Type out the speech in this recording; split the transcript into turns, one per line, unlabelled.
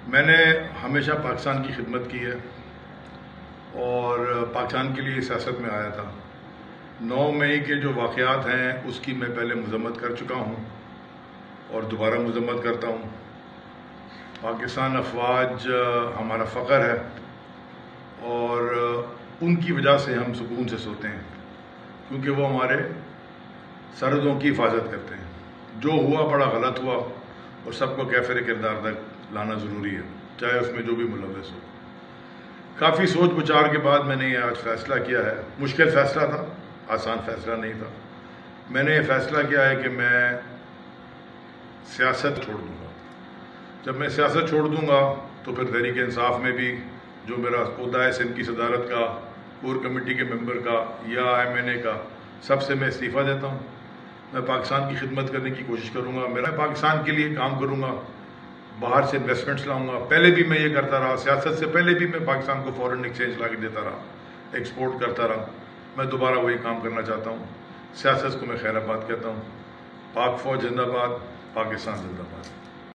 میں نے ہمیشہ پاکستان کی خدمت کی ہے اور پاکستان کے لیے سیاست میں آیا تھا۔ 9 مئی کے جو واقعات ہیں اس کی میں پہلے مذمت کر چکا ہوں اور دوبارہ مذمت کرتا ہوں۔ پاکستان افواج ہمارا فخر ہے اور ان کی وجہ سے ہم سکون سے سوتے ہیں، کیونکہ وہ ہمارے سرحدوں کی حفاظت کرتے ہیں۔ جو ہوا بڑا غلط ہوا اور سب کو کیفر کردار تک لانا ضروری ہے، چاہے اس میں جو بھی ملوث ہو۔ کافی سوچ بچار کے بعد میں نے یہ آج فیصلہ کیا ہے۔ مشکل فیصلہ تھا، آسان فیصلہ نہیں تھا۔ میں نے یہ فیصلہ کیا ہے کہ میں سیاست چھوڑ دوں گا۔ جب میں سیاست چھوڑ دوں گا تو پھر تحریک انصاف میں بھی جو میرا عہدہ ہے سندھ کی صدارت کا، کور کمیٹی کے ممبر کا یا MNA کا، سب سے میں استعفیٰ دیتا ہوں۔ میں پاکستان کی خدمت کرنے کی کوشش کروں گا، میرا پاکستان کے لیے کام کروں گا، باہر سے انویسٹمنٹس لاؤں گا۔ پہلے بھی میں یہ کرتا رہا، سیاست سے پہلے بھی میں پاکستان کو فورن ایکسچینج لا کے دیتا رہا، ایکسپورٹ کرتا رہا۔ میں دوبارہ وہی کام کرنا چاہتا ہوں۔ سیاست کو میں خیر آباد کہتا ہوں۔ پاک فوج زندہ باد، پاکستان زندہ باد۔